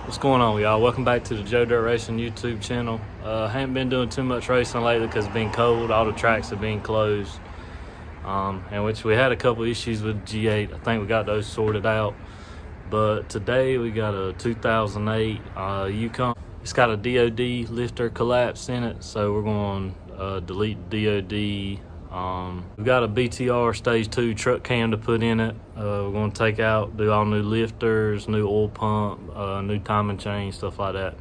What's going on, y'all? Welcome back to the Joe Dirt Racing YouTube channel. Haven't been doing too much racing lately because it's been cold. All the tracks have been closed, in which we had a couple issues with G8. I think we got those sorted out. But today we got a 2008 Yukon. It's got a DOD lifter collapse in it, so we're going to delete DOD. We've got a BTR stage 2 truck cam to put in it. We're going to take out, do all new lifters, new oil pump, new timing chain, stuff like that,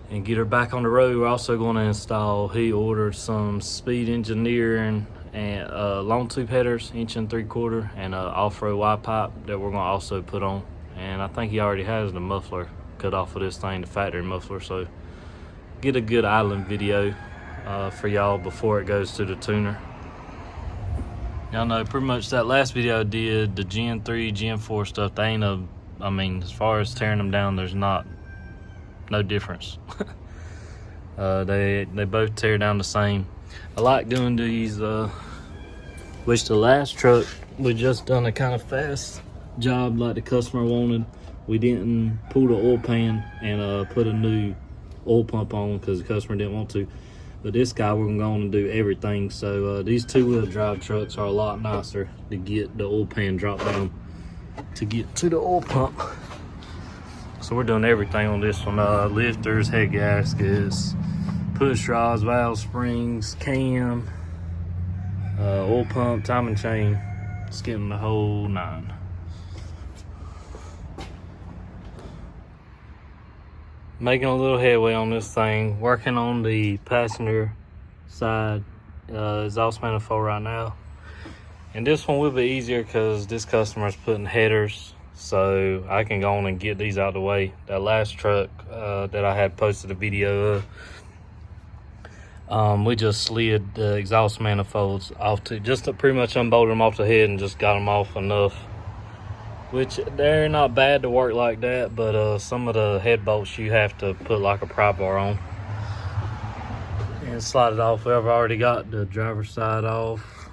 and get her back on the road. We're also going to install, he ordered some speed engineering and long tube headers, 1 3/4 inch, and off-road wide pipe that we're going to also put on. And I think he already has the muffler cut off of this thing, the factory muffler, so get a good idling video for y'all before it goes to the tuner. Y'all know pretty much that last video I did, the Gen 3, Gen 4 stuff, they ain't I mean, as far as tearing them down, there's no difference. They both tear down the same. I like doing these, which the last truck, we just done a kind of fast job like the customer wanted. We didn't pull the oil pan and put a new oil pump on because the customer didn't want to. But this guy, we're going to do everything. So these 2-wheel drive trucks are a lot nicer to get the oil pan dropped down to get to the oil pump. So we're doing everything on this one. Lifters, head gaskets, push rods, valve springs, cam, oil pump, timing chain, skipping the whole 9. Making a little headway on this thing, working on the passenger side exhaust manifold right now. And this one will be easier because this customer is putting headers, so I can go on and get these out of the way. That last truck that I had posted a video of, we just slid the exhaust manifolds off just to pretty much unbolt them off the head and just got them off enough. Which they're not bad to work like that, but some of the head bolts you have to put like a pry bar on and slide it off. I've already got the driver's side off,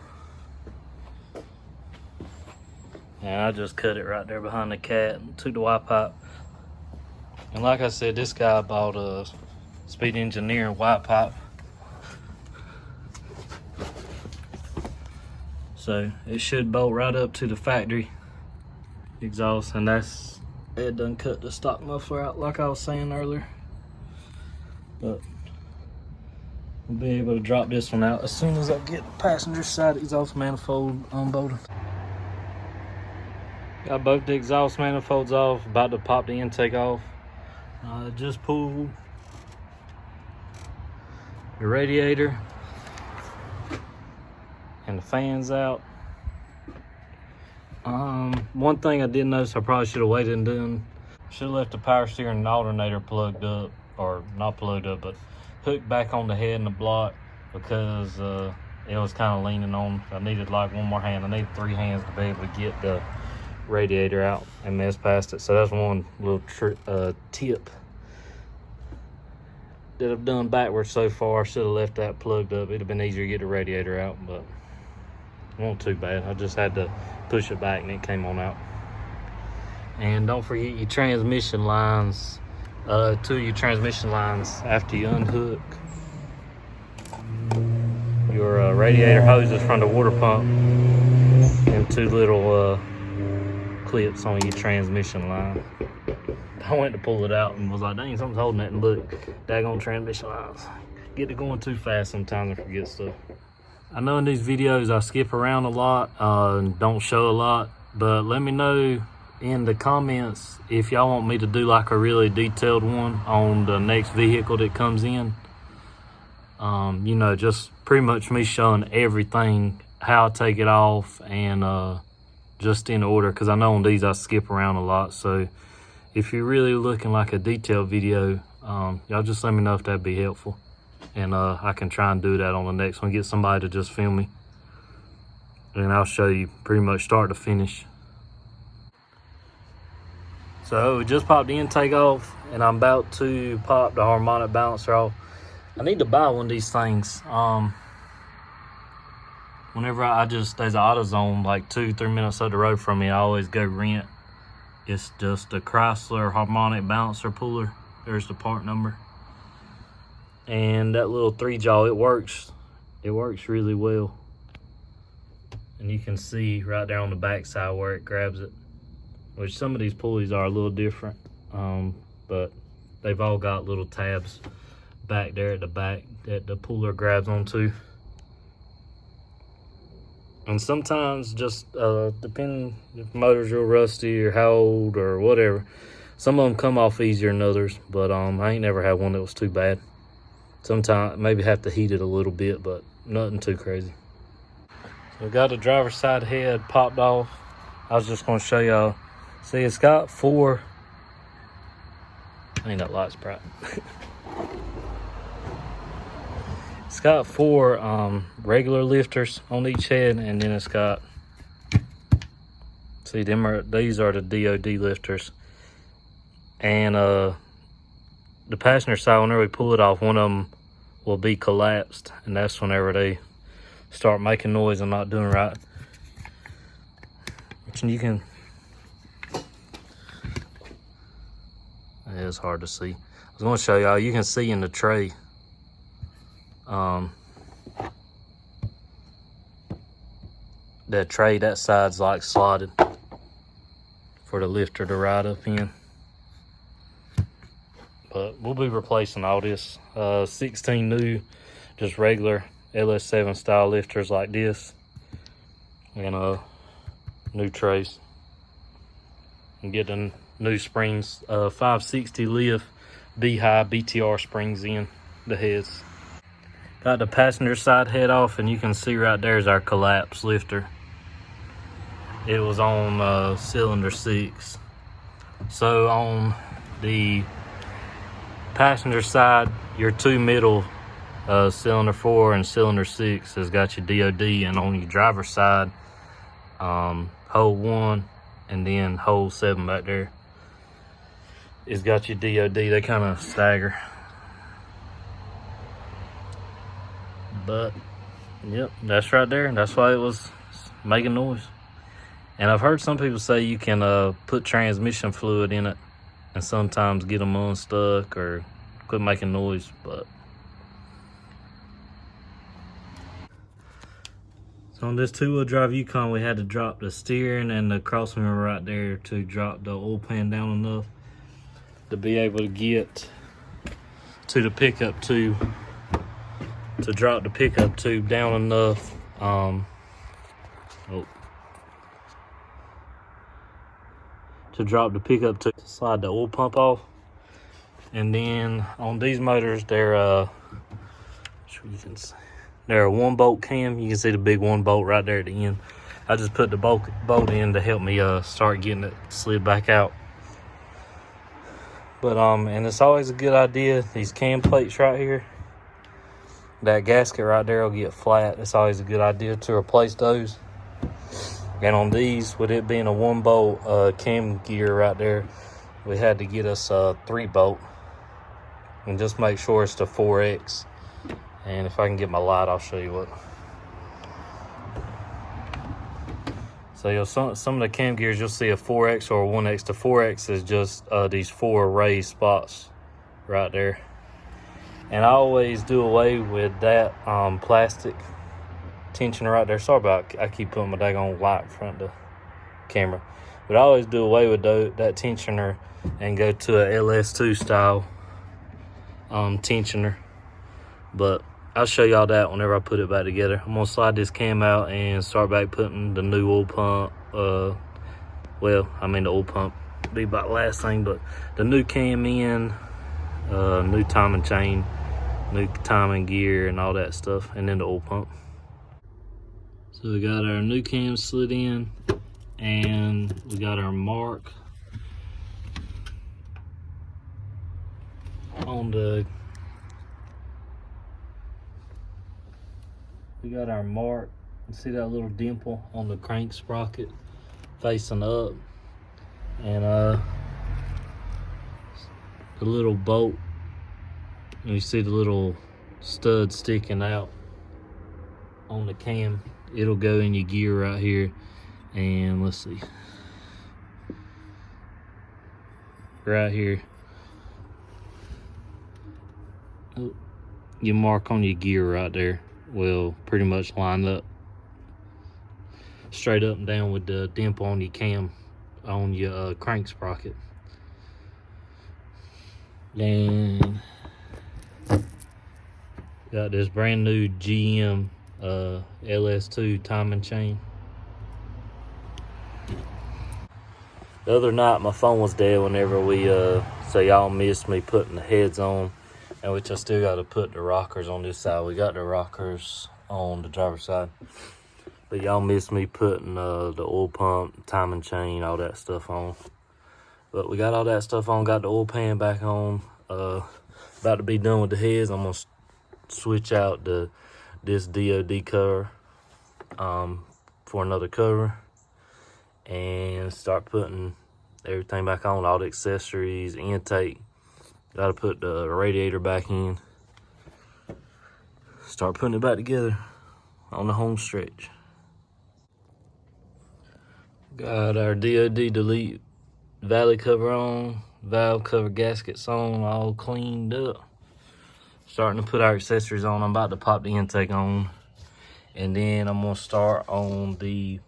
and I just cut it right there behind the cat to the Y pipe. And like I said, this guy bought a speed engineering Y pipe, so it should bolt right up to the factory exhaust, and it done cut the stock muffler out like I was saying earlier. But we'll be able to drop this one out as soon as I get the passenger side exhaust manifold unbolted. Got both the exhaust manifolds off, about to pop the intake off. Just pulled the radiator and the fans out. One thing I did notice I probably should have waited and done. Should have left the power steering and alternator plugged up, or not plugged up, but hooked back on the head and the block, because it was kind of leaning on. I needed like one more hand. I needed 3 hands to be able to get the radiator out and mess past it. So that's one little tip that I've done backwards so far. Should have left that plugged up. It'd have been easier to get the radiator out, but it wasn't too bad. I just had to push it back and it came on out. And don't forget your transmission lines, 2 of your transmission lines after you unhook your radiator hoses from the water pump, and 2 little clips on your transmission line. I went to pull it out and was like, dang, something's holding it, and look, daggone transmission lines. Get to going too fast sometimes and forget stuff. I know in these videos I skip around a lot and don't show a lot, but let me know in the comments if y'all want me to do like a really detailed one on the next vehicle that comes in. You know, just pretty much me showing everything, how I take it off, and just in order, because I know on these I skip around a lot. So if you're really looking like a detailed video, y'all just let me know if that'd be helpful. And I can try and do that on the next one. Get somebody to just film me, and I'll show you pretty much start to finish. So we just popped the intake off, and I'm about to pop the harmonic balancer off. I need to buy one of these things. Whenever there's an AutoZone like 2-3 minutes up the road from me, I always go rent It's just a Chrysler harmonic balancer puller. There's the part number. And that little 3-jaw, it works really well. And you can see right there on the back side where it grabs it, which some of these pulleys are a little different, but they've all got little tabs back there at the back that the puller grabs onto. And sometimes, just depending if the motor's real rusty or how old or whatever, some of them come off easier than others, but I ain't never had one that was too bad. Sometimes maybe have to heat it a little bit, but nothing too crazy. So we got the driver's side head popped off. I was just gonna show y'all. See, it's got 4, I think that light's bright. It's got 4 regular lifters on each head, and then it's got, see, these are the DOD lifters. And the passenger side, whenever we pull it off, one of them will be collapsed, and that's whenever they start making noise and not doing right. Which you can, it's hard to see. I was going to show y'all, you can see in the tray, that tray, that side's like slotted for the lifter to ride up in. But we'll be replacing all this. 16 new, just regular LS7 style lifters like this, and new trays, and get the new springs, 560 lift B-high BTR springs in the heads. Got the passenger side head off, and you can see right there is our collapse lifter. It was on cylinder 6. So on the passenger side, your 2 middle, cylinder 4 and cylinder 6 has got your DOD, and on your driver's side, hole 1 and then hole 7 back there, it's got your DOD. They kind of stagger. But yep, that's right there. That's why it was making noise. And I've heard some people say you can put transmission fluid in it and sometimes get them unstuck or quit making noise. But so on this 2-wheel drive Yukon, we had to drop the steering and the cross member right there to drop the oil pan down enough to be able to get to the pickup tube, to drop the pickup tube down enough. To drop the pickup to slide the oil pump off. And then on these motors, they're you can see, they're a 1-bolt cam. You can see the big 1 bolt right there at the end. I just put the bolt in to help me start getting it slid back out. But and it's always a good idea, these cam plates right here, that gasket right there will get flat. It's always a good idea to replace those. And on these, with it being a 1-bolt cam gear right there, we had to get us a 3-bolt. And just make sure it's the 4X. And if I can get my light, I'll show you what. So some of the cam gears, you'll see a 4X or a 1X. The 4X is just these 4 raised spots right there. And I always do away with that plastic tensioner right there. Sorry about, I keep putting my daggone light in front of the camera. But I always do away with that tensioner and go to a LS2 style tensioner. But I'll show y'all that whenever I put it back together. I'm gonna slide this cam out and start back putting the new oil pump. Well, I mean the oil pump be about the last thing, but the new cam in, new timing chain, new timing gear and all that stuff, and then the oil pump. So we got our new cam slid in, and we got our mark on the, we got our mark. You see that little dimple on the crank sprocket facing up, and the little bolt, and you see the little stud sticking out on the cam. It'll go in your gear right here, and let's see, right here. Your mark on your gear right there will pretty much line up straight up and down with the dimple on your cam on your crank sprocket. Then got this brand new GM LS2 timing chain. The other night my phone was dead whenever we so y'all missed me putting the heads on, and which I still got to put the rockers on this side. We got the rockers on the driver's side, but y'all missed me putting the oil pump, timing chain, all that stuff on. But we got all that stuff on, got the oil pan back on. About to be done with the heads. I'm gonna switch out this DOD cover for another cover and start putting everything back on, all the accessories, intake. Got to put the radiator back in. Start putting it back together on the home stretch. Got our DOD delete valley cover on, valve cover gaskets on, all cleaned up. Starting to put our accessories on. I'm about to pop the intake on, and then I'm gonna start on the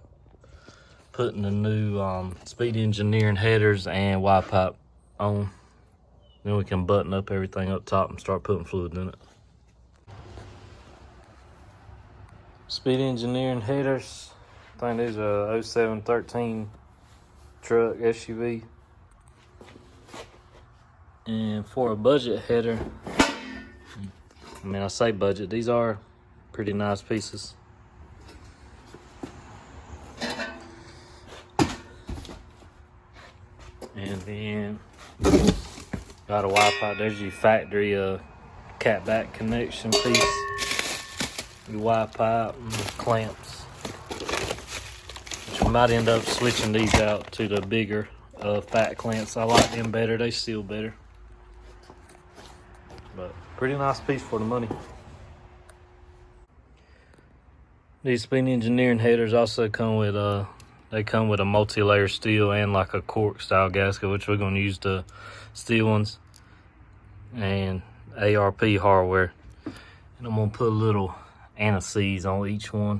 putting the new speed engineering headers and Y pipe on. Then we can button up everything up top and start putting fluid in it. Speed engineering headers. I think these are 0713 truck SUV. And for a budget header, I mean, I say budget, these are pretty nice pieces. And then got a Y-pipe. There's your factory catback connection piece. Your Y-pipe and the clamps. Which we might end up switching these out to the bigger fat clamps. I like them better. They seal better. But pretty nice piece for the money. These speed engineering headers also come with they come with a multi-layer steel and like a cork style gasket, which we're going to use the steel ones, and ARP hardware. And I'm going to put a little anti-seize on each one.